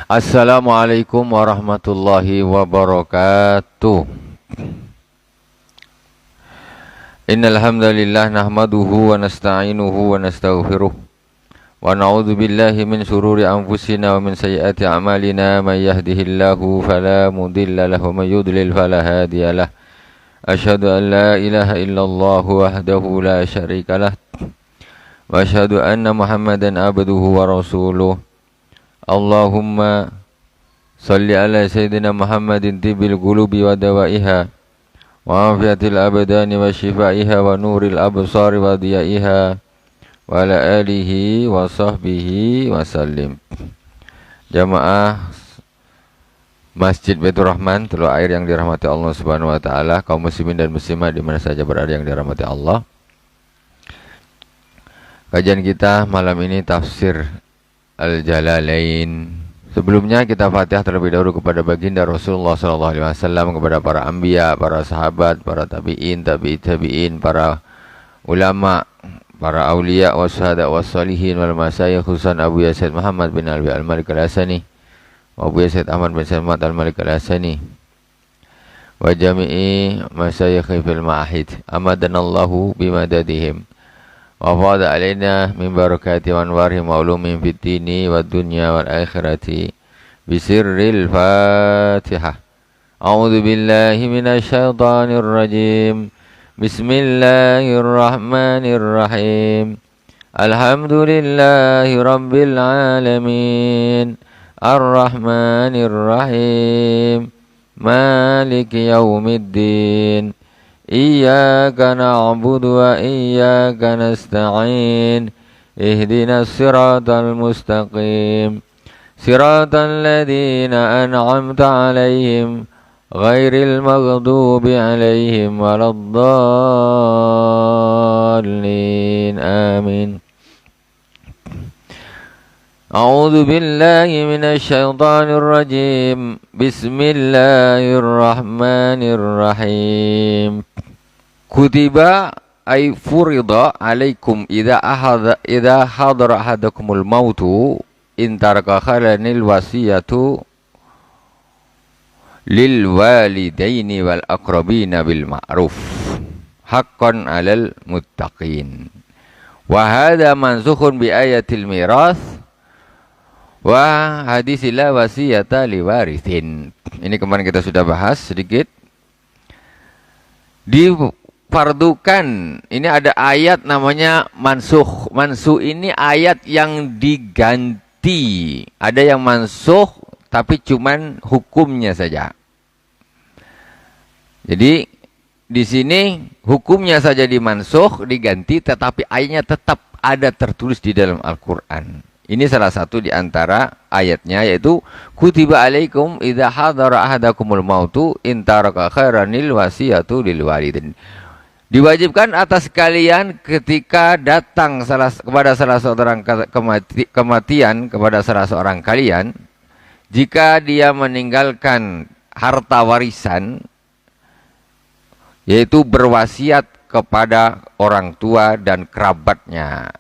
Assalamualaikum warahmatullahi wabarakatuh. Innal hamdalillah nahmaduhu wa nasta'inuhu wa nastaghfiruh wa na'udzu billahi min shururi anfusina wa min sayyiati a'malina may yahdihillahu fala mudilla lahu wa may yudlil fala hadiyalah. Asyhadu an la ilaha illallah wahdahu la syarikalah wa asyhadu anna Muhammadan abduhu wa rasuluh. Allahumma salli ala Sayyidina Muhammadin tibil qulubi wa dawaiha wa afiatil abdani wa shifaiha wa nuril absari wa diyaiha wa ala alihi wa sahbihi wa sallim. Jamaah Masjid Baitur Rahman, Teluk Air yang dirahmati Allah Subhanahu wa taala, kaum muslimin dan muslimat di mana saja berada yang dirahmati Allah. Kajian kita malam ini tafsir Al-Jalalain. Sebelumnya kita Fatihah terlebih dahulu kepada baginda Rasulullah SAW, kepada para anbiya, para sahabat, para tabi'in, tabi'in, para ulama, para aulia, wasyuhada, wassalihin, wal masyayikh, khususan Abu Yazid Muhammad bin Alwi Al-Malik Al-Hasani, wa Abu Yazid Ahmad bin Salmat Al-Malik Al-Hasani, wa jami'i masyayikh fil ma'ahid, amadanallahu bimadadihim wa fadha alaina min barakati wa anwarihim wa ulumihim fid dini wad dunya wal akhirati bisirril Fatihah. A'udzu billahi minasy syaithanir rajim. Bismillahirrahmanirrahim. Alhamdulillahi rabbil alamin. Arrahmanir rahim. Maliki yaumiddin. Iyyaka na'budu wa iyyaka nasta'in. Ihdinas siratal mustaqim. Siratal ladzina an'amta 'alaihim ghairil maghdubi 'alaihim waladdallin. Amin. A'udzu billahi minasy syaithanir rajim. Bismillahirrahmanirrahim. Kutiba ay furida alaikum idza hadara ahadakumul mautu in taraka khalanil wasiyatu lil walidaini wal aqrabina bil ma'ruf haqqan 'alal muttaqin. Wa hadha mansukhun bi ayatil miras wa hadis la wasiyata liwarithin. Ini kemarin kita sudah bahas sedikit. Difardukan, ini ada ayat namanya mansukh. Mansukh ini ayat yang diganti. Ada yang mansukh tapi cuman hukumnya saja. Jadi di sini hukumnya saja dimansukh, diganti, tetapi ayatnya tetap ada tertulis di dalam Al-Qur'an. Ini salah satu di antara ayatnya, yaitu kutiba alaikum idza hadara ahadakumul mautu in taraka khairanil wasiyatu lil walidin. Diwajibkan atas kalian ketika datang kepada salah seorang kematian kepada salah seorang kalian, jika dia meninggalkan harta warisan, yaitu berwasiat kepada orang tua dan kerabatnya.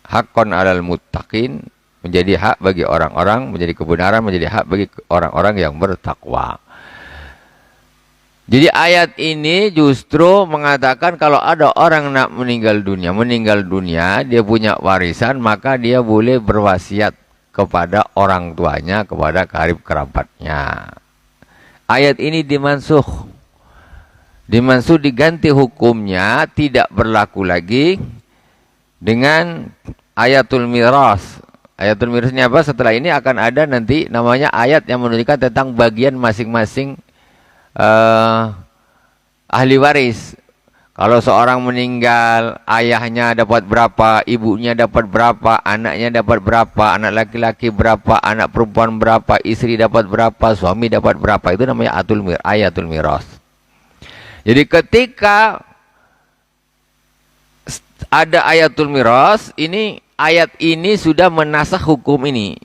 Haqqan 'alal muttaqin, menjadi hak bagi orang-orang, menjadi kebenaran, menjadi hak bagi orang-orang yang bertakwa. Jadi ayat ini justru mengatakan kalau ada orang nak meninggal dunia, dia punya warisan, maka dia boleh berwasiat kepada orang tuanya, kepada karib kerabatnya. Ayat ini dimansuh diganti hukumnya, tidak berlaku lagi dengan ayatul miras. Ayatul miras ini apa? Setelah ini akan ada nanti namanya ayat yang menunjukkan tentang bagian masing-masing ahli waris. Kalau seorang meninggal, ayahnya dapat berapa, ibunya dapat berapa, anaknya dapat berapa, anak laki-laki berapa, anak perempuan berapa, istri dapat berapa, suami dapat berapa. Itu namanya ayatul miras. Jadi ketika ada ayatul miras, ini ayat ini sudah menasakh hukum ini.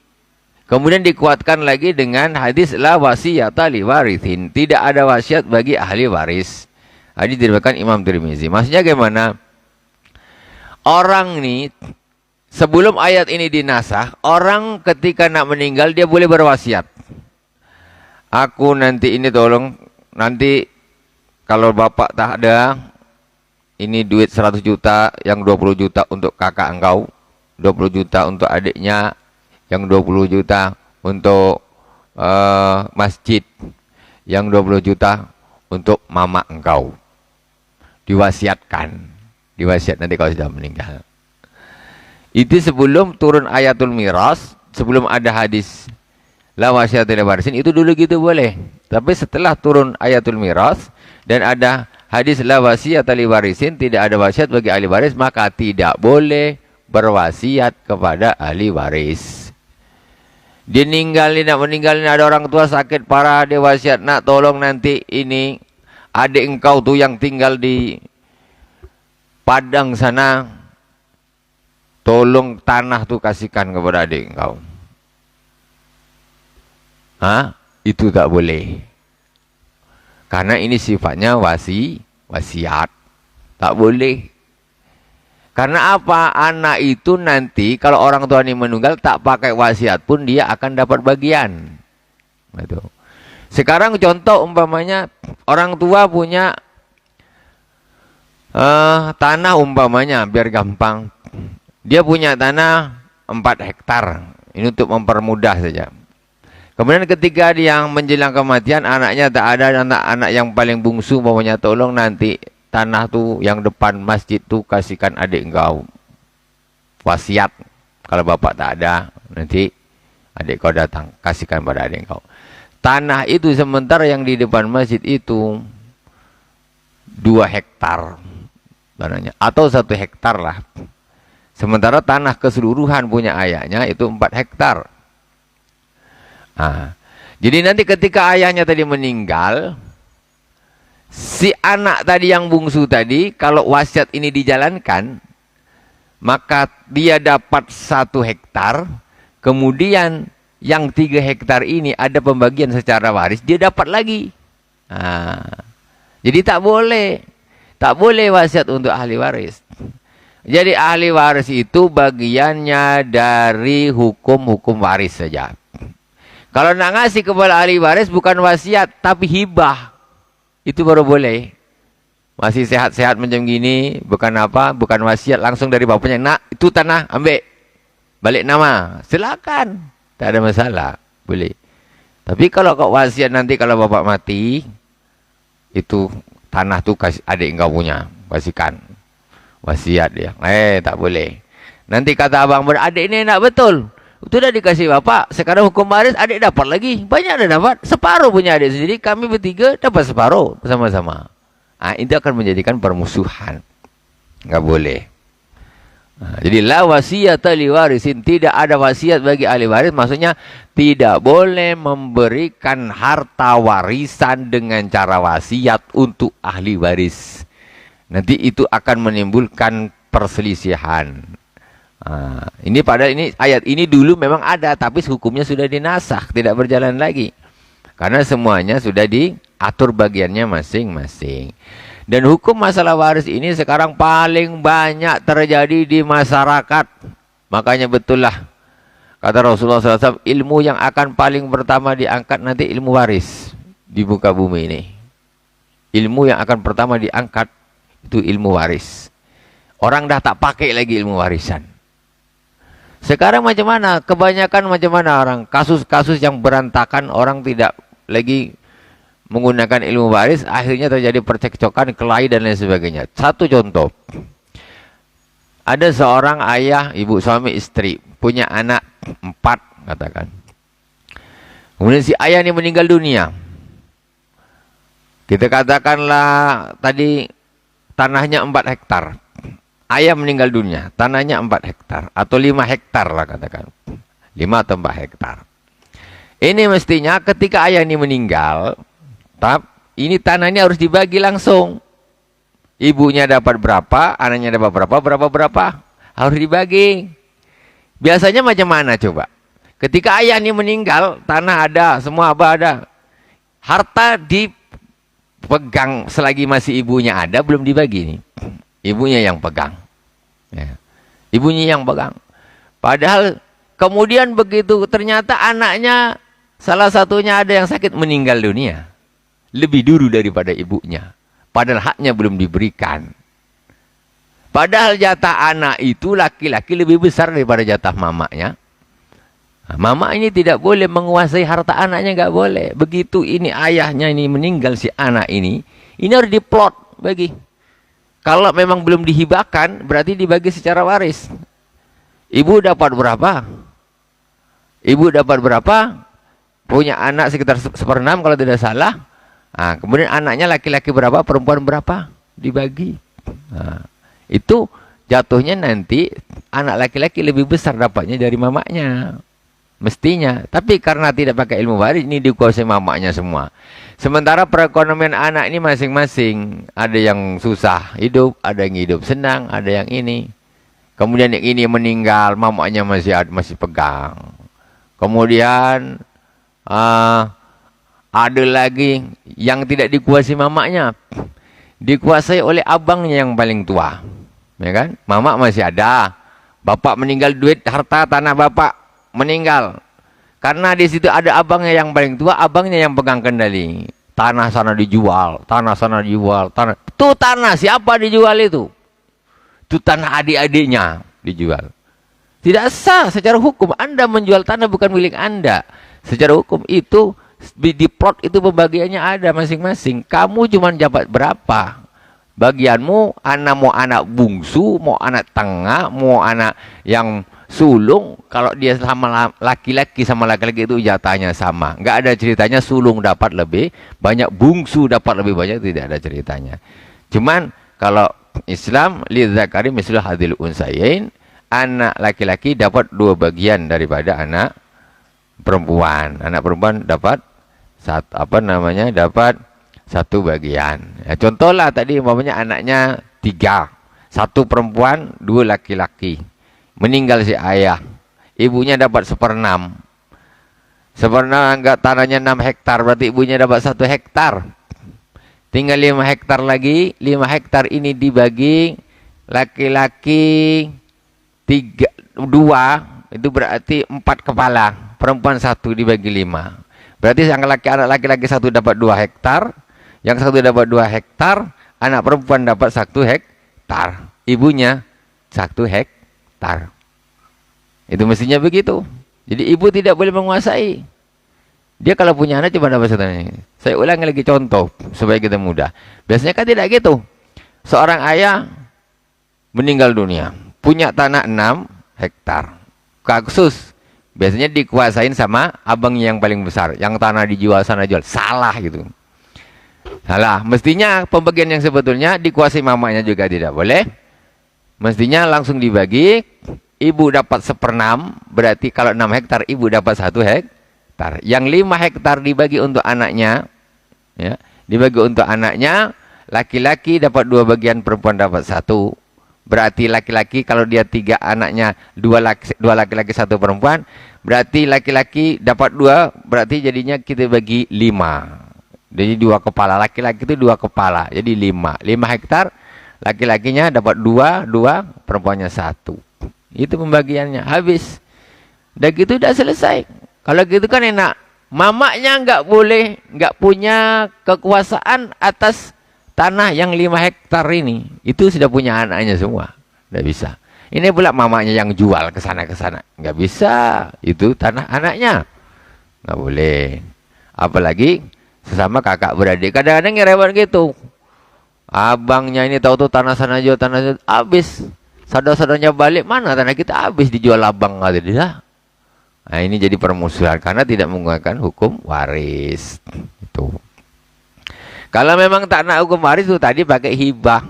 Kemudian dikuatkan lagi dengan hadis la wasiyata liwarithin, tidak ada wasiat bagi ahli waris. Hadis diriwayatkan Imam Tirmizi. Maksudnya bagaimana? Orang nih sebelum ayat ini dinasah, orang ketika nak meninggal dia boleh berwasiat. Aku nanti ini tolong, nanti kalau bapak tak ada, ini duit 100 juta, yang 20 juta untuk kakak engkau, 20 juta untuk adiknya, yang 20 juta untuk masjid, yang 20 juta untuk mama engkau. Diwasiatkan. Diwasiat nanti kalau sudah meninggal. Itu sebelum turun ayatul miras, sebelum ada hadis la wasiata li warisin, itu dulu gitu boleh. Tapi setelah turun ayatul miras dan ada hadis la wasiata li warisin, tidak ada wasiat bagi ahli waris, maka tidak boleh berwasiat kepada ahli waris. Dia ninggalin, nak meninggalin, ada orang tua sakit parah, dia wasiat, nak tolong nanti ini adik engkau tuh yang tinggal di Padang sana, tolong tanah tuh kasihkan kepada adik engkau. Hah? Itu tak boleh. Karena ini sifatnya wasiat. Tak boleh. Karena apa? Anak itu nanti kalau orang tua ini meninggal tak pakai wasiat pun dia akan dapat bagian. Betul. Sekarang contoh umpamanya orang tua punya tanah umpamanya, biar gampang. Dia punya tanah 4 hektar. Ini untuk mempermudah saja. Kemudian ketika dia menjelang kematian, anaknya tak ada, anak-anak yang paling bungsu umpamanya, tolong nanti tanah tuh yang depan masjid tuh kasihkan adik engkau. Wasiat. Kalau bapak tak ada, nanti adik kau datang, kasihkan pada adik engkau. Tanah itu sementara yang di depan masjid itu 2 hektar tanahnya, atau 1 hektar lah. Sementara tanah keseluruhan punya ayahnya itu 4 hektar. Nah, jadi nanti ketika ayahnya tadi meninggal, si anak tadi yang bungsu tadi, kalau wasiat ini dijalankan, maka dia dapat 1 hektar, kemudian yang 3 hektar ini ada pembagian secara waris, dia dapat lagi. Nah, jadi tak boleh wasiat untuk ahli waris. Jadi ahli waris itu bagiannya dari hukum-hukum waris saja. Kalau nak ngasih kepada ahli waris bukan wasiat, tapi hibah, itu baru boleh. Masih sehat-sehat macam gini, bukan apa, bukan wasiat, langsung dari bapaknya, nak itu tanah ambil, balik nama, silakan. Tak ada masalah, boleh. Tapi kalau kau wasiat nanti kalau bapak mati, itu tanah tu kasih adik engkau punya, kasihkan. Wasiat dia. Tak boleh. Nanti kata abang beradik ini nak betul. Itu dah dikasih bapak. Sekarang hukum waris adik dapat lagi. Banyak dah dapat. Separuh punya adik sendiri. Kami bertiga dapat separuh bersama-sama. Itu akan menjadikan permusuhan. Enggak boleh. Jadi la wasiyata li warisin, tidak ada wasiat bagi ahli waris, maksudnya tidak boleh memberikan harta warisan dengan cara wasiat untuk ahli waris. Nanti itu akan menimbulkan perselisihan. Ini ayat ini dulu memang ada, tapi hukumnya sudah dinasakh, tidak berjalan lagi. Karena semuanya sudah diatur bagiannya masing-masing. Dan hukum masalah waris ini sekarang paling banyak terjadi di masyarakat. Makanya betul lah kata Rasulullah SAW, ilmu yang akan paling pertama diangkat nanti ilmu waris di muka bumi ini. Ilmu yang akan pertama diangkat itu ilmu waris. Orang dah tak pakai lagi ilmu warisan. Sekarang macam mana? Kebanyakan macam mana orang? Kasus-kasus yang berantakan, orang tidak lagi menggunakan ilmu waris, akhirnya terjadi percekcokan, kelahi dan lain sebagainya. Satu contoh. Ada seorang ayah, ibu, suami, istri, punya anak 4 katakan. Kemudian si ayah ini meninggal dunia. Kita katakanlah tadi tanahnya 4 hektar. Ayah meninggal dunia, tanahnya 4 hektar atau 5 hektar lah katakan. 5 atau 4 hektar. Ini mestinya ketika ayah ini meninggal, ini tanahnya harus dibagi langsung. Ibunya dapat berapa, anaknya dapat berapa, harus dibagi. Biasanya macam mana coba? Ketika ayah ini meninggal, tanah ada, semua apa ada. Harta dipegang selagi masih ibunya ada, belum dibagi nih. Ibunya yang pegang. Ya. Ibunya yang pegang. Padahal kemudian begitu ternyata anaknya salah satunya ada yang sakit meninggal dunia. Lebih dulu daripada ibunya. Padahal haknya belum diberikan. Padahal jatah anak itu laki-laki lebih besar daripada jatah mamanya. Nah, mama ini tidak boleh menguasai harta anaknya, nggak boleh. Begitu ini ayahnya ini meninggal si anak ini harus diplot bagi. Kalau memang belum dihibahkan, berarti dibagi secara waris. Ibu dapat berapa? Ibu dapat berapa? Punya anak sekitar 1/6 kalau tidak salah. Nah, kemudian anaknya laki-laki berapa, perempuan berapa? Dibagi. Nah, itu jatuhnya nanti anak laki-laki lebih besar dapatnya dari mamanya. Mestinya. Tapi karena tidak pakai ilmu waris, ini dikuasai mamanya semua. Sementara perekonomian anak ini masing-masing. Ada yang susah hidup, ada yang hidup senang, ada yang ini. Kemudian yang ini meninggal, mamanya masih pegang. Kemudian ada lagi yang tidak dikuasai mamanya, dikuasai oleh abangnya yang paling tua, ya kan? Mama masih ada, bapak meninggal, duit harta tanah bapak meninggal. Karena di situ ada abangnya yang paling tua, abangnya yang pegang kendali. Tanah sana dijual, tanah sana dijual, tanah. Itu tanah siapa dijual itu? Itu tanah adik-adiknya dijual. Tidak sah secara hukum. Anda menjual tanah bukan milik Anda. Secara hukum itu di plot itu pembagiannya ada masing-masing. Kamu cuma dapat berapa? Bagianmu, mau anak bungsu, mau anak tengah, mau anak yang sulung. Kalau dia sama laki-laki sama laki-laki itu jatahnya sama. Nggak ada ceritanya sulung dapat lebih banyak, bungsu dapat lebih banyak, tidak ada ceritanya. Cuman kalau Islam lidzakari mislu hadil unsayain, anak laki-laki dapat 2 bagian daripada anak perempuan. Anak perempuan dapat dapat 1 bagian. Ya, contohlah tadi umpamanya anaknya 3, 1 perempuan, 2 laki-laki. Meninggal si ayah, ibunya dapat 1/6. 1/6 enggak, tanahnya 6 hektar, berarti ibunya dapat 1 hektar. Tinggal 5 hektar lagi. 5 hektar ini dibagi laki-laki 2, itu berarti 4 kepala. Perempuan 1 dibagi 5. Berarti yang anak laki-laki 1 dapat 2 hektar. Yang 1 dapat 2 hektar. Anak perempuan dapat 1 hektar. Ibunya 1 hektar. Itu mestinya begitu. Jadi ibu tidak boleh menguasai. Dia kalau punya anak cuma dapat 1. Saya ulangi lagi contoh supaya kita mudah. Biasanya kan tidak gitu. Seorang ayah meninggal dunia, punya tanah 6 hektar. Kasus biasanya dikuasain sama abangnya yang paling besar. Yang tanah dijual sana jual. Salah gitu. Salah. Mestinya pembagian yang sebetulnya dikuasai mamanya juga tidak boleh. Mestinya langsung dibagi. Ibu dapat 1/6. Berarti kalau 6 hektar ibu dapat 1 hektar. Yang 5 hektar dibagi untuk anaknya, ya, dibagi untuk anaknya. Laki-laki dapat 2 bagian, perempuan dapat 1. Berarti laki-laki kalau dia 3 anaknya, 2 laki-laki 1 perempuan, berarti laki-laki dapat 2, berarti jadinya kita bagi 5. Jadi 2 kepala, laki-laki itu 2 kepala, jadi 5 hektar. Laki-lakinya dapat 2, perempuannya 1. Itu pembagiannya, habis. Dan gitu udah selesai. Kalau gitu kan enak. Mamanya nggak punya kekuasaan atas tanah yang 5 hektar ini. Itu sudah punya anaknya semua. Nggak bisa. Ini pula mamanya yang jual ke sana. Nggak bisa. Itu tanah anaknya. Nggak boleh. Apalagi sesama kakak beradik. Kadang-kadang ngerewat gitu. Abangnya ini tahu tuh tanah sana jual, habis. Saudara-saudaranya balik, mana tanah kita habis dijual abang. Tidak. Nah, ini jadi permusuhan karena tidak menggunakan hukum waris. Itu. Kalau memang tak nak hukum waris itu tadi pakai hibah.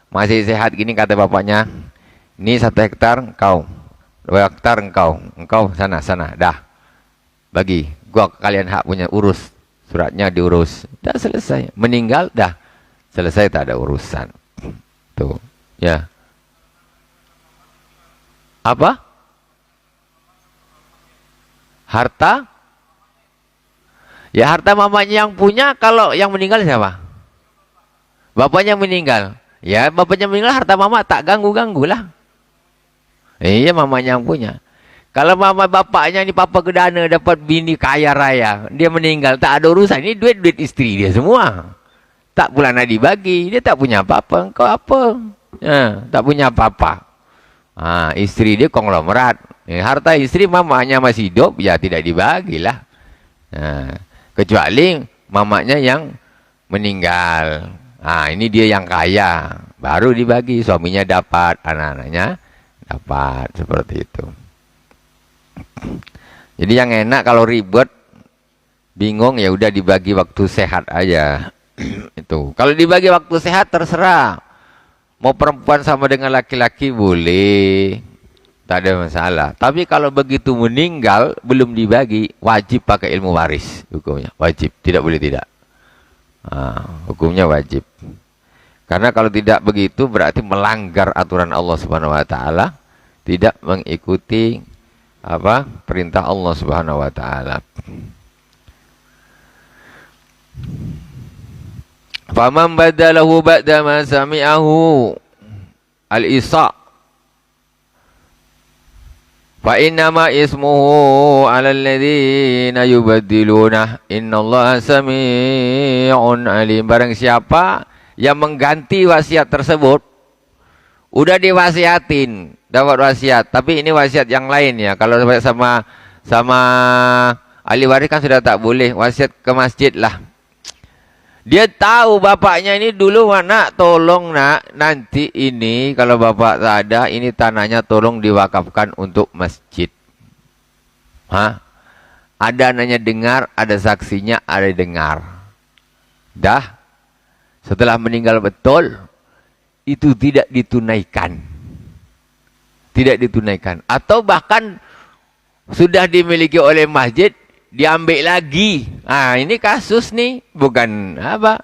Masih sehat gini kata bapaknya. Ini 1 hektar engkau, 2 hektar engkau sana, dah. Bagi, gua kalian hak punya, urus. Suratnya diurus. Dah selesai. Meninggal dah. Selesai, tak ada urusan. Tuh, ya. Apa? Harta? Ya harta mamanya yang punya, kalau yang meninggal siapa? Bapaknya meninggal. Ya bapaknya meninggal, harta mama tak ganggu-ganggu lah. Iya mamanya yang punya. Kalau mama bapaknya ini papa kedana dapat bini kaya raya, dia meninggal, tak ada urusan. Ini duit-duit istri dia semua. Tak pula nak dibagi, dia tak punya apa-apa. Engkau apa? Tak punya apa-apa. Istri dia konglomerat. Harta istri mamanya masih hidup, ya tidak dibagilah. Kecuali mamanya yang meninggal. Ini dia yang kaya, baru dibagi. Suaminya dapat, anak-anaknya dapat, seperti itu. Jadi yang enak kalau ribet, bingung, ya udah dibagi waktu sehat aja. Itu. Kalau dibagi waktu sehat terserah. Mau perempuan sama dengan laki-laki boleh, tak ada masalah. Tapi kalau begitu meninggal belum dibagi, wajib pakai ilmu waris hukumnya. Wajib, tidak boleh tidak. Hukumnya wajib. Karena kalau tidak begitu berarti melanggar aturan Allah Subhanahu wa taala, tidak mengikuti perintah Allah Subhanahu wa taala. Faman badalahu ba'da ma sami'ahu al-isa fa innama ismuhu 'alal ladzina yubaddiluna innallaha sami'un 'alim. Barang siapa yang mengganti wasiat tersebut, udah diwasiatin, dapat wasiat, tapi ini wasiat yang lain ya. Kalau sama ahli waris kan sudah tak boleh, wasiat ke masjid lah. Dia tahu bapaknya ini dulu, nak tolong nak, nanti ini kalau bapak tak ada, ini tanahnya tolong diwakafkan untuk masjid. Ada anaknya dengar, ada saksinya, ada dengar. Dah, setelah meninggal betul, itu tidak ditunaikan. Tidak ditunaikan. Atau bahkan sudah dimiliki oleh masjid, diambil lagi. Ini kasus nih, bukan apa.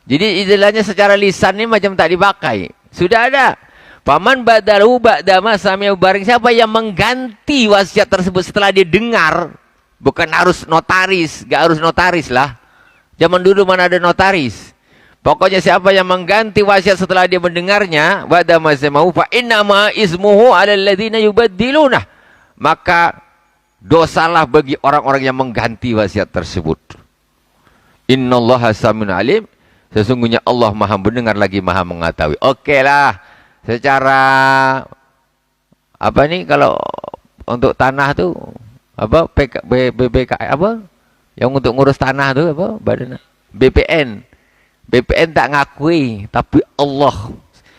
Jadi istilahnya secara lisan ini macam tak dipakai. Sudah ada. Paman badalu ba'da ma sami'u, barang siapa yang mengganti wasiat tersebut setelah dia dengar, bukan harus notaris, gak harus notaris lah. Zaman dulu mana ada notaris. Pokoknya siapa yang mengganti wasiat setelah dia mendengarnya, ba'da ma sami'u fa innama ismuhu 'alal ladzina yubaddiluna, maka dosalah bagi orang-orang yang mengganti wasiat tersebut. Innallaha sami'un 'alim, sesungguhnya Allah Maha mendengar lagi Maha mengetahui. Oke lah, secara kalau untuk tanah tuh BPK yang untuk ngurus tanah tuh badan BPN. BPN tak ngakui, tapi Allah,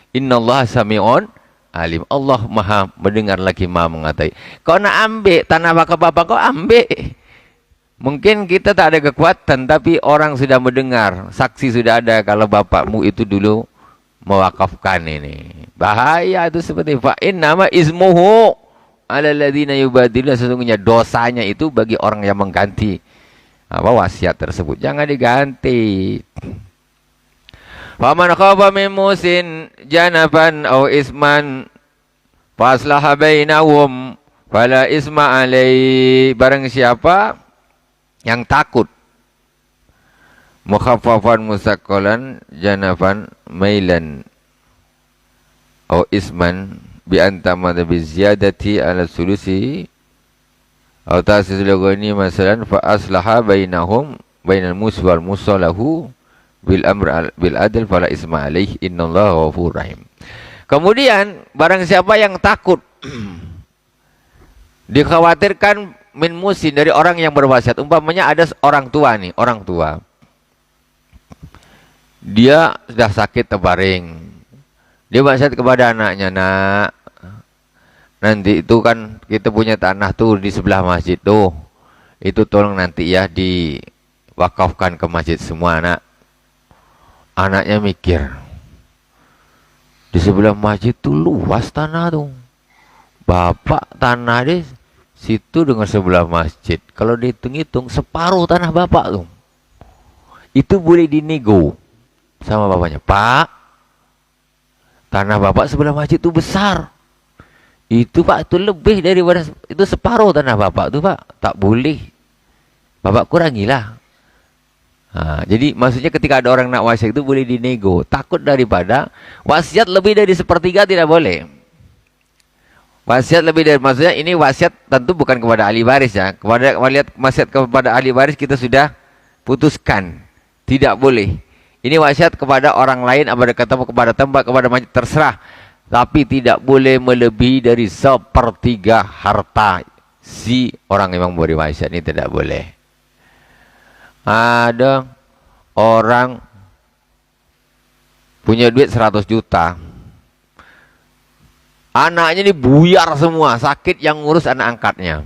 innallaha sami'un alim, Allah Maha mendengar lagi Maha mengetahui. Kau nak ambil tanah bapak-bapak, kau ambil. Mungkin kita tak ada kekuatan, tapi orang sudah mendengar, saksi sudah ada kalau bapakmu itu dulu mewakafkan ini. Bahaya itu seperti fa innama ismuhu 'alal ladzina yubaddiluna, sesungguhnya dosanya itu bagi orang yang mengganti wasiat tersebut. Jangan diganti. Faman khafa min musin janaban aw isman faslaha bainahum fala isma alai. Barang siapa yang takut, mukhaffafan musaqqalan janaban mailan aw isman bi antama bi ziyadati ala sulusi aw tasil ghani masalan fa aslaha bainahum bainal muswal musallahu bil amr bil adl fala isma alaih innallaha ghafurur rahim. Kemudian barang siapa yang takut dikhawatirkan min musin, dari orang yang berwasiat, umpamanya ada orang tua nih, orang tua dia sudah sakit terbaring, dia wasiat kepada anaknya, nak, nanti itu kan kita punya tanah tuh di sebelah masjid tuh, itu tolong nanti ya diwakafkan ke masjid semua, nak. Anaknya mikir, di sebelah masjid tuh luas tanah tuh, bapak tanah di situ dengan sebelah masjid, kalau dihitung-hitung separuh tanah bapak tuh, itu boleh dinego sama bapaknya. Pak, tanah bapak sebelah masjid tuh besar, itu pak, itu lebih daripada itu, separuh tanah bapak tuh pak, tak boleh, bapak kurangilah. Jadi maksudnya ketika ada orang nak wasiat itu boleh dinego. Takut daripada wasiat lebih dari sepertiga tidak boleh. Wasiat lebih dari, maksudnya ini wasiat tentu bukan kepada ahli waris ya. Wasiat kepada ahli waris kita sudah putuskan. Tidak boleh. Ini wasiat kepada orang lain, kepada tempat, kepada majlis, terserah. Tapi tidak boleh melebihi dari sepertiga harta si orang yang memberi wasiat, ini tidak boleh. Ada orang punya duit 100 juta. Anaknya ini buyar semua, sakit yang ngurus anak angkatnya.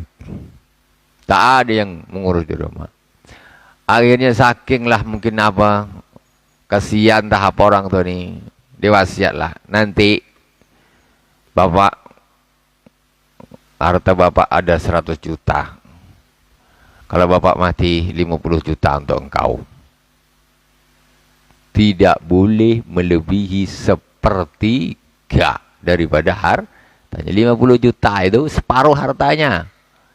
Tak ada yang mengurus di rumah. Akhirnya saking lah mungkin apa, kasihan tahap orang tuh nih, diwasiat lah. Nanti bapak, harta bapak ada 100 juta. Kalau bapak mati 50 juta untuk engkau. Tidak boleh melebihi sepertiga daripada hartanya. 50 juta itu separuh hartanya.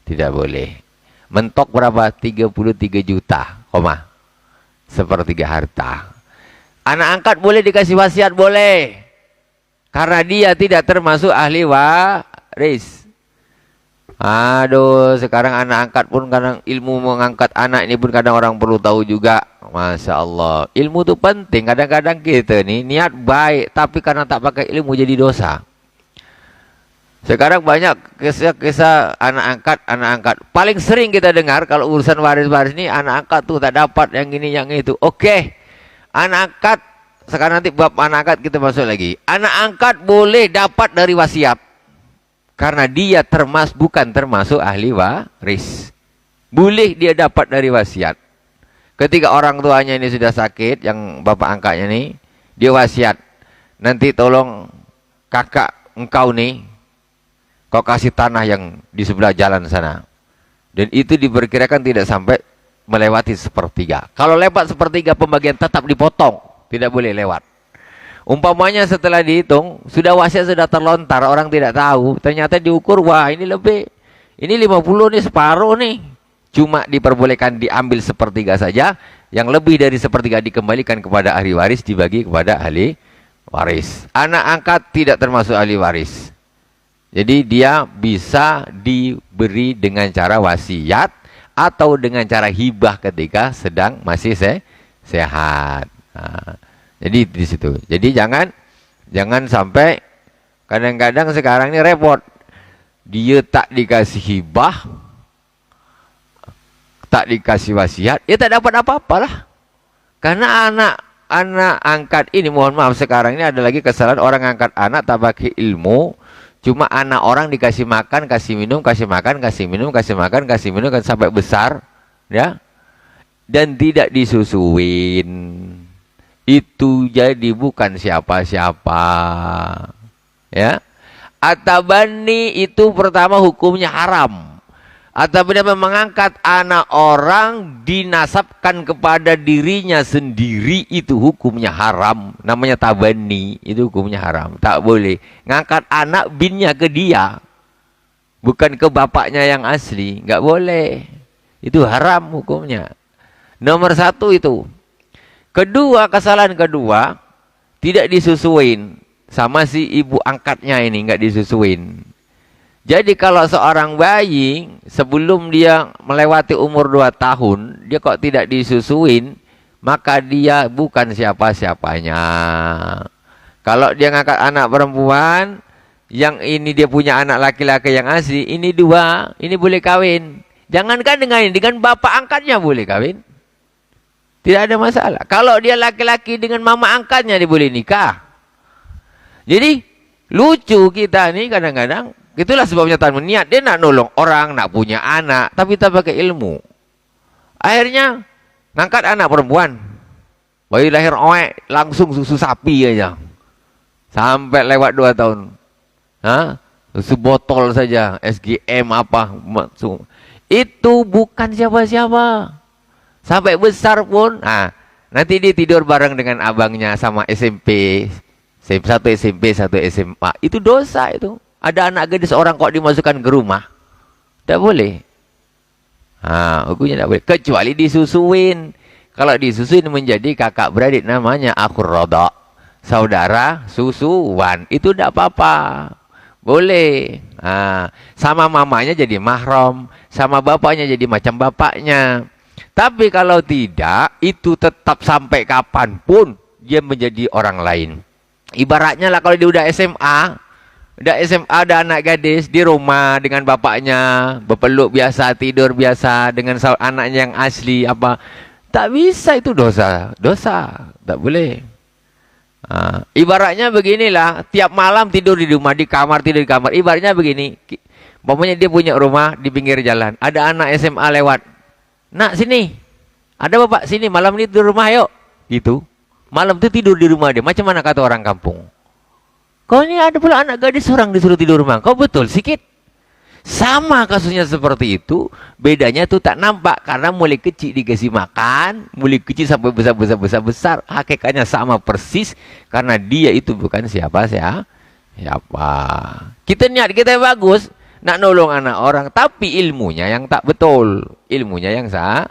Tidak boleh. Mentok berapa? 33 juta, sepertiga harta. Anak angkat boleh dikasih wasiat? Boleh. Karena dia tidak termasuk ahli waris. Aduh, sekarang anak angkat pun kadang ilmu mengangkat anak ini pun kadang orang perlu tahu juga. Masya Allah, ilmu itu penting. Kadang-kadang kita nih niat baik, tapi karena tak pakai ilmu jadi dosa. Sekarang banyak kisah-kisah anak angkat. Paling sering kita dengar kalau urusan waris-waris ini, anak angkat tuh tak dapat yang ini yang itu. Oke, anak angkat. Sekarang nanti bab anak angkat kita masuk lagi. Anak angkat boleh dapat dari wasiat. Karena dia bukan termasuk ahli waris. Boleh dia dapat dari wasiat. Ketika orang tuanya ini sudah sakit, yang bapak angkatnya nih, dia wasiat. Nanti tolong kakak engkau nih, kau kasih tanah yang di sebelah jalan sana. Dan itu diperkirakan tidak sampai melewati sepertiga. Kalau lewat sepertiga, pembagian tetap dipotong. Tidak boleh lewat. Umpamanya setelah dihitung, sudah wasiat sudah terlontar, orang tidak tahu. Ternyata diukur, wah ini lebih. Ini 50 nih, separuh nih. Cuma diperbolehkan diambil sepertiga saja. Yang lebih dari sepertiga dikembalikan kepada ahli waris, dibagi kepada ahli waris. Anak angkat tidak termasuk ahli waris. Jadi dia bisa diberi dengan cara wasiat atau dengan cara hibah ketika sedang masih sehat. Nah, jadi di situ. Jadi jangan sampai kadang-kadang sekarang ini repot. Dia tak dikasih hibah, tak dikasih wasiat, ya tak dapat apa-apalah. Karena anak angkat ini, mohon maaf, sekarang ini ada lagi kesalahan orang angkat anak tak pakai ilmu. Cuma anak orang dikasih makan, kasih minum, kasih makan, kasih minum, kasih makan, kasih minum kan sampai besar, ya. Dan tidak disusuin. Itu jadi bukan siapa-siapa, ya. Atabani itu pertama hukumnya haram. Atabani mengangkat anak orang dinasabkan kepada dirinya sendiri, itu hukumnya haram. Namanya tabani, itu hukumnya haram. Tak boleh ngangkat anak binnya ke dia, bukan ke bapaknya yang asli. Nggak boleh. Itu haram hukumnya. Nomor satu itu. Kedua, kesalahan kedua, tidak disusuin sama si ibu angkatnya ini, nggak disusuin. Jadi kalau seorang bayi sebelum dia melewati umur 2 tahun, dia kok tidak disusuin, maka dia bukan siapa-siapanya. Kalau dia ngangkat anak perempuan, yang ini dia punya anak laki-laki yang asli, ini 2, ini boleh kawin. Jangankan dengan bapak angkatnya boleh kawin. Tidak ada masalah. Kalau dia laki-laki dengan mama angkatnya dia boleh nikah. Jadi lucu kita nih kadang-kadang. Itulah sebabnya tanpa niat. Dia nak nolong orang, nak punya anak. Tapi tak pakai ilmu. Akhirnya ngangkat anak perempuan. Bayi lahir oek, langsung susu sapi aja. Sampai lewat 2 tahun. Susu botol saja. SGM apa. Itu bukan siapa-siapa. Sampai besar pun, nanti dia tidur bareng dengan abangnya sama SMP. Satu SMP, satu SMA. Itu dosa itu. Ada anak gadis orang kok dimasukkan ke rumah. Tidak boleh. Hukumnya tidak boleh. Kecuali disusuin. Kalau disusuin menjadi kakak beradik, namanya akhur rodok. Saudara susuan. Itu tidak apa-apa. Boleh. Sama mamanya jadi mahram, sama bapaknya jadi macam bapaknya. Tapi kalau tidak, itu tetap sampai kapanpun dia menjadi orang lain. Ibaratnya lah kalau dia udah SMA ada anak gadis di rumah dengan bapaknya, berpeluk biasa, tidur biasa dengan anaknya yang asli apa. Tak bisa, itu dosa, tak boleh. Ibaratnya beginilah, tiap malam tidur di rumah, tidur di kamar. Ibaratnya begini, pokoknya dia punya rumah di pinggir jalan, ada anak SMA lewat. Nak, sini, ada bapak sini, malam ini tidur rumah yuk. Gitu. Malam itu tidur di rumah dia. Macam mana kata orang kampung? Kau ini ada pula anak gadis orang disuruh tidur rumah. Kau betul sikit. Sama kasusnya seperti itu. Bedanya tuh tak nampak. Karena mulai kecil dikasih makan. Mulai kecil sampai besar. Hakikatnya sama persis. Karena dia itu bukan siapa. Kita niat kita bagus. Nak nolong anak orang. Tapi ilmunya yang tak betul. Ilmunya yang salah.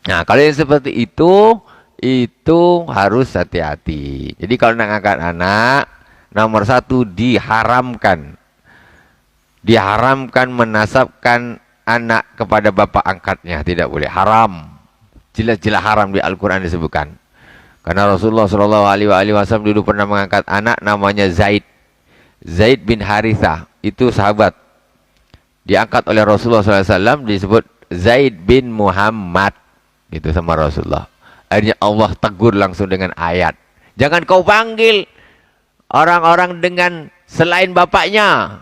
Nah, kalau yang seperti itu harus hati-hati. Jadi kalau nak angkat anak, nomor satu diharamkan menasabkan anak kepada bapak angkatnya. Tidak boleh, haram. Jelas-jelas haram di Al-Quran disebutkan. Karena Rasulullah SAW dulu pernah mengangkat anak namanya Zaid bin Harithah. Itu sahabat. Diangkat oleh Rasulullah SAW, disebut Zaid bin Muhammad. Gitu sama Rasulullah. Akhirnya Allah tegur langsung dengan ayat. Jangan kau panggil orang-orang dengan selain bapaknya.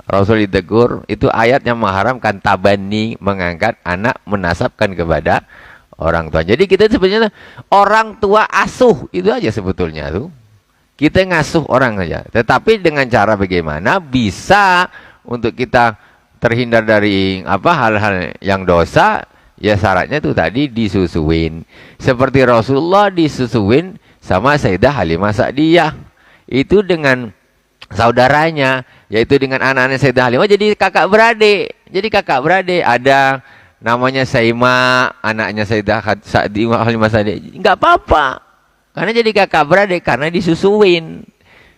Rasul ditegur. Itu ayat yang mengharamkan tabani, mengangkat anak, menasabkan kepada orang tua. Jadi kita sebenarnya orang tua asuh. Itu aja sebetulnya tuh. Kita ngasuh orang saja. Tetapi dengan cara bagaimana bisa untuk kita terhindar dari hal-hal yang dosa. Ya syaratnya itu tadi disusuin. Seperti Rasulullah disusuin sama Sayyidah Halimah Sa'diyah. Itu dengan saudaranya, yaitu dengan anak-anak Sayyidah Halimah, jadi kakak beradik. Ada namanya Saima, anaknya Sayyidah Halimah Sa'diyah. Enggak apa-apa. Karena jadi kakak beradik, karena disusuin.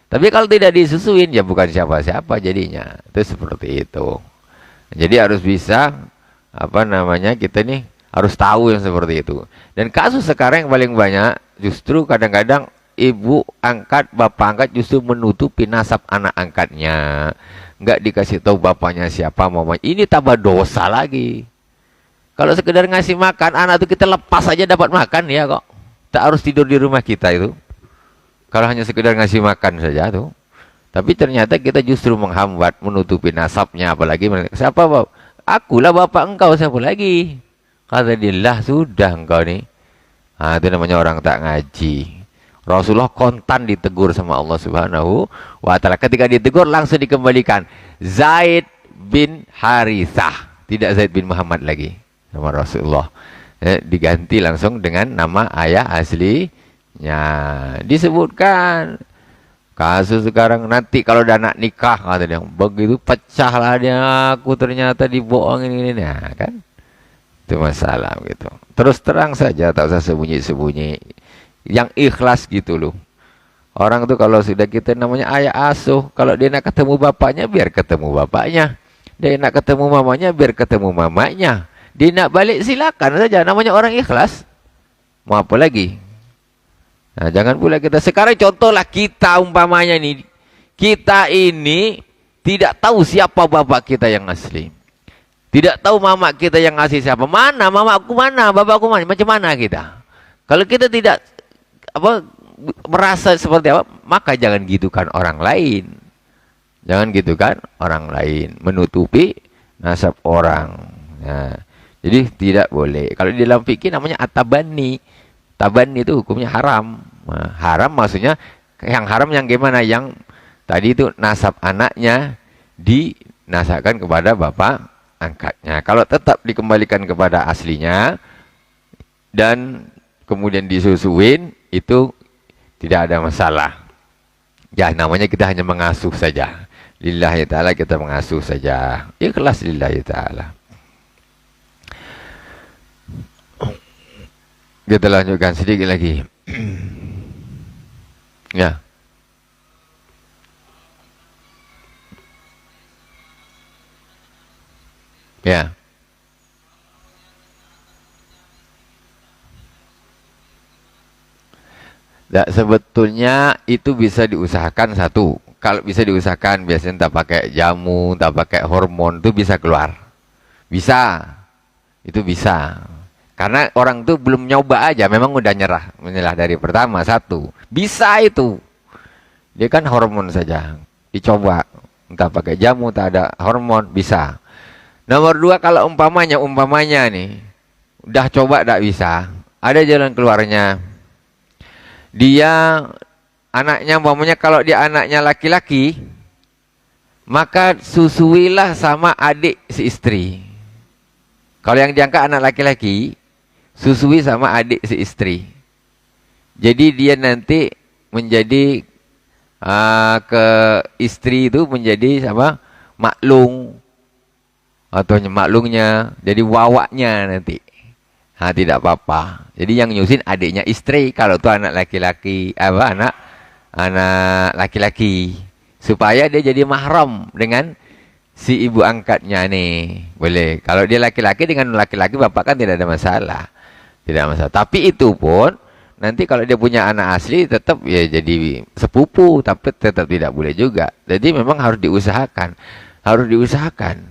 Tapi kalau tidak disusuin, ya bukan siapa-siapa jadinya. Itu seperti itu. Jadi harus bisa kita nih harus tahu yang seperti itu. Dan kasus sekarang yang paling banyak justru kadang-kadang ibu angkat, bapak angkat justru menutupi nasab anak angkatnya. Enggak dikasih tahu bapaknya siapa, mamanya. Ini tambah dosa lagi. Kalau sekedar ngasih makan, anak itu kita lepas aja dapat makan ya kok. Tak harus tidur di rumah kita itu. Kalau hanya sekedar ngasih makan saja tuh. Tapi ternyata kita justru menghambat, menutupi nasabnya. Apalagi siapa bapak? Akulah bapak engkau, siapa lagi? Kata dia, lah sudah engkau nih. Itu namanya orang tak ngaji. Rasulullah kontan ditegur sama Allah Subhanahu wa ta'ala. Ketika ditegur langsung dikembalikan. Zaid bin Harithah. Tidak Zaid bin Muhammad lagi. Nama Rasulullah. Diganti langsung dengan nama ayah aslinya. Disebutkan. Kasus sekarang nanti kalau udah anak nikah kata dia, begitu pecahlah dia, aku ternyata dibohongin ini, nah kan itu masalah gitu. Terus terang saja, tak usah sembunyi-sembunyi, yang ikhlas gitu loh. Orang tuh kalau sudah kita namanya ayah asuh, kalau dia nak ketemu bapaknya biar ketemu bapaknya, dia nak ketemu mamanya biar ketemu mamanya, dia nak balik silakan saja, namanya orang ikhlas. Mau apa lagi? Nah, jangan pula kita sekarang contohlah kita umpamanya nih, kita ini tidak tahu siapa bapak kita yang asli, tidak tahu mama kita yang asli siapa, mana mamaku mana, bapakku mana, macam mana kita? Kalau kita tidak merasa seperti apa, maka jangan gitukan orang lain, menutupi nasab orang. Nah, jadi tidak boleh. Kalau di dalam fikih namanya at-tabani. Taban itu hukumnya haram. Nah, haram maksudnya yang haram yang gimana? Yang tadi itu nasab anaknya dinasabkan kepada bapak angkatnya. Kalau tetap dikembalikan kepada aslinya dan kemudian disusuin, itu tidak ada masalah. Ya namanya kita hanya mengasuh saja. Lillahi ta'ala, kita mengasuh saja. Ikhlas lillahi ta'ala. Kita lanjutkan sedikit lagi. Ya. Ya. Nah, sebetulnya itu bisa diusahakan satu. Kalau bisa diusahakan biasanya tak pakai jamu, tak pakai hormon itu bisa keluar. Bisa. Itu bisa. Karena orang tuh belum nyoba aja, memang udah menyerah dari pertama satu. Bisa itu. Dia kan hormon saja. Dicoba. Entah pakai jamu, tak ada hormon, bisa. Nomor dua, kalau umpamanya nih, udah coba tak bisa. Ada jalan keluarnya. Dia anaknya, umpamanya kalau dia anaknya laki-laki, maka susuilah sama adik si istri. Kalau yang diangkat anak laki-laki, susui sama adik si istri. Jadi dia nanti menjadi ke istri itu menjadi sama maklung atau maklungnya, jadi wawaknya nanti. Tidak apa-apa. Jadi yang nyusin adiknya istri kalau itu anak laki-laki, anak laki-laki, supaya dia jadi mahram dengan si ibu angkatnya nih. Boleh. Kalau dia laki-laki dengan laki-laki, bapak kan tidak ada masalah. Tidak masalah. Tapi itu pun nanti kalau dia punya anak asli tetap ya jadi sepupu, tapi tetap tidak boleh juga. Jadi memang harus diusahakan. Harus diusahakan.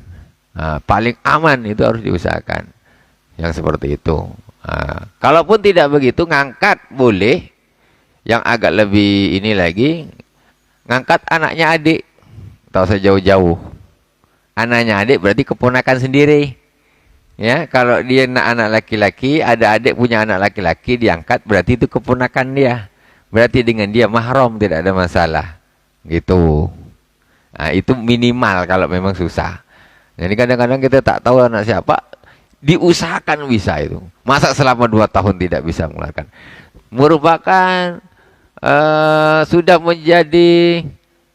Paling aman itu harus diusahakan. Yang seperti itu. Kalaupun tidak begitu, ngangkat boleh. Yang agak lebih ini lagi, ngangkat anaknya adik. Tak usah jauh-jauh. Anaknya adik berarti keponakan sendiri. Ya, kalau dia anak laki-laki, ada adik punya anak laki-laki diangkat, berarti itu keponakan dia. Berarti dengan dia mahram, tidak ada masalah. Gitu. Itu minimal kalau memang susah. Jadi kadang-kadang kita tak tahu anak siapa, diusahakan bisa itu. Masa selama 2 tahun tidak bisa mengeluarkan? Merupakan sudah menjadi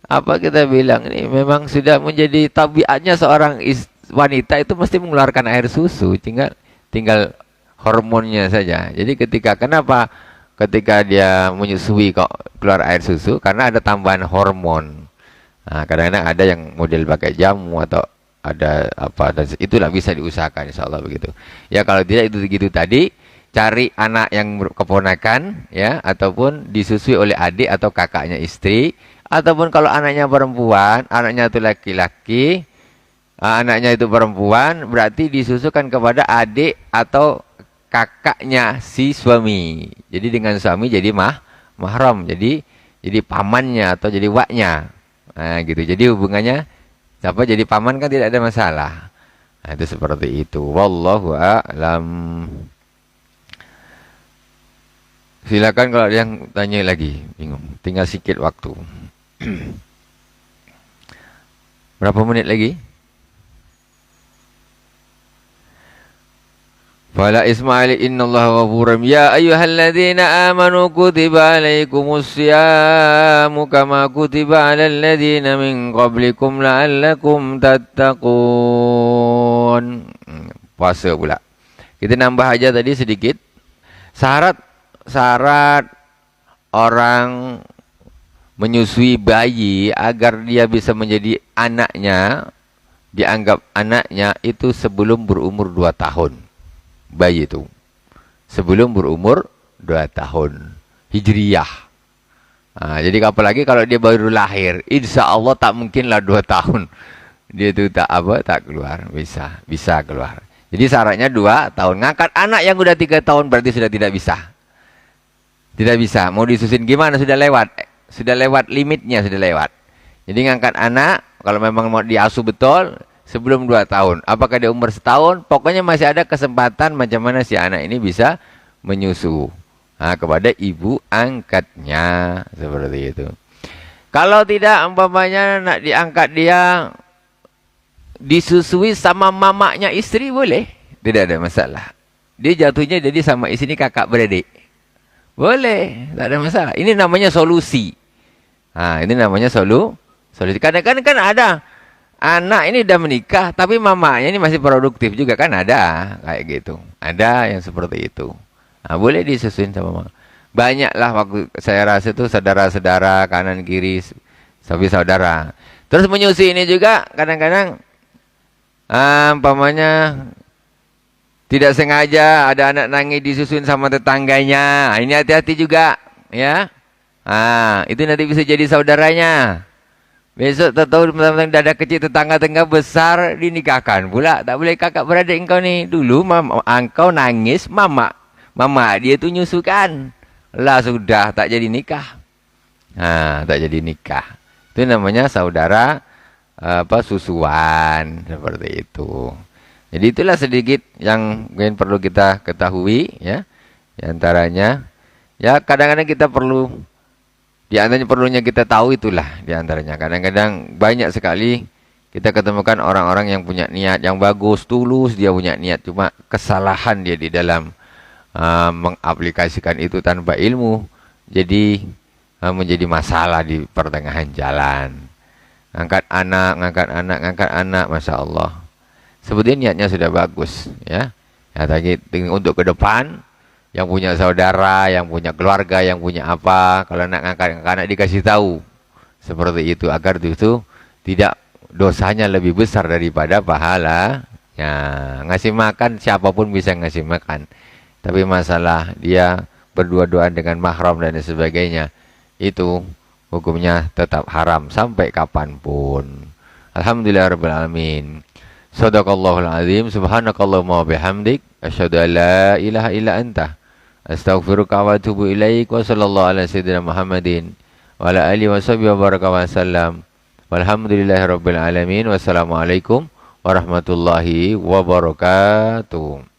apa kita bilang ini, memang sudah menjadi tabiatnya seorang wanita itu mesti mengeluarkan air susu, tinggal hormonnya saja. Jadi kenapa ketika dia menyusui kok keluar air susu? Karena ada tambahan hormon. Kadang-kadang ada yang model pakai jamu atau ada apa, dan itulah bisa diusahakan insyaallah begitu. Ya kalau tidak itu gitu tadi, cari anak yang keponakan ya, ataupun disusui oleh adik atau kakaknya istri, ataupun kalau anaknya perempuan, anaknya itu laki-laki, anaknya itu perempuan, berarti disusukan kepada adik atau kakaknya si suami. Jadi dengan suami jadi mahram, jadi pamannya atau jadi waknya. Gitu. Jadi hubungannya siapa jadi paman kan tidak ada masalah. Itu seperti itu. Wallahu a'lam. Silakan kalau ada yang tanya lagi, bingung. Tinggal sedikit waktu. Berapa menit lagi? Fala Ismail innallaha ghafurun ya ayyuhalladzina amanu kutiba alaikumus syamu kama kutiba alal ladzina min qablikum la'allakum tattaqun. Puasa pula. Kita nambah aja tadi sedikit. Syarat orang menyusui bayi agar dia bisa menjadi anaknya, dianggap anaknya itu sebelum berumur 2 tahun. Bayi itu sebelum berumur 2 tahun Hijriyah. Jadi apalagi kalau dia baru lahir, insya Allah tak mungkinlah 2 tahun dia itu tak keluar, bisa keluar. Jadi syaratnya 2 tahun. Ngangkat anak yang udah 3 tahun berarti sudah tidak bisa. Tidak bisa. Mau disusun gimana, sudah lewat limitnya, sudah lewat. Jadi ngangkat anak kalau memang mau diasuh betul sebelum 2 tahun. Apakah dia umur setahun? Pokoknya masih ada kesempatan macam mana si anak ini bisa menyusu kepada ibu angkatnya. Seperti itu. Kalau tidak, umpamanya nak diangkat dia disusui sama mamanya istri, boleh. Tidak ada masalah. Dia jatuhnya jadi sama istri kakak beradik. Boleh. Tak ada masalah. Ini namanya solusi. Ini namanya solusi. Kadang-kadang kan ada anak ini udah menikah, tapi mamanya ini masih produktif juga kan, ada kayak gitu. Ada yang seperti itu. Boleh disusuin sama mama. Banyaklah waktu saya rasa itu saudara-saudara kanan kiri, saudara. Terus menyusui ini juga kadang-kadang Umpamanya tidak sengaja ada anak nangis disusun sama tetangganya. Ini hati-hati juga, ya. Itu nanti bisa jadi saudaranya. Besok tahu tentang dada kecil tetangga besar dinikahkan pula. Tak boleh kakak beradik engkau ni. Dulu engkau nangis, mama dia tu nyusukan. Lah sudah tak jadi nikah. Tak jadi nikah. Itu namanya saudara susuan seperti itu. Jadi itulah sedikit yang mungkin perlu kita ketahui, ya. Di antaranya, ya kadang-kadang kita perlu, di antaranya perlunya kita tahu itulah di antaranya. Kadang-kadang banyak sekali kita ketemukan orang-orang yang punya niat yang bagus, tulus dia punya niat, cuma kesalahan dia di dalam mengaplikasikan itu tanpa ilmu, jadi menjadi masalah di pertengahan jalan. Ngangkat anak, Masya Allah. Sebetulnya niatnya sudah bagus, ya. Ya tadi untuk ke depan, yang punya saudara, yang punya keluarga, yang punya apa, kalau nak ngangkat anak dikasih tahu seperti itu agar itu tidak dosanya lebih besar daripada pahala. Ya, ngasih makan siapapun bisa ngasih makan. Tapi masalah dia berdua-duaan dengan mahram dan sebagainya, itu hukumnya tetap haram sampai kapanpun. Alhamdulillahirabbil alamin. Shadaqallahul azim. Subhanakallahumma wa bihamdik asyhadu an la ilaha illa anta astaghfiruka wa atubu ilaik. Wa sallallahu ala sayyidina Muhammadin wa ala alihi wa sahbihi wa baraka wa sallam. Walhamdulillahirabbil alamin. Wassalamualaikum warahmatullahi wabarakatuh.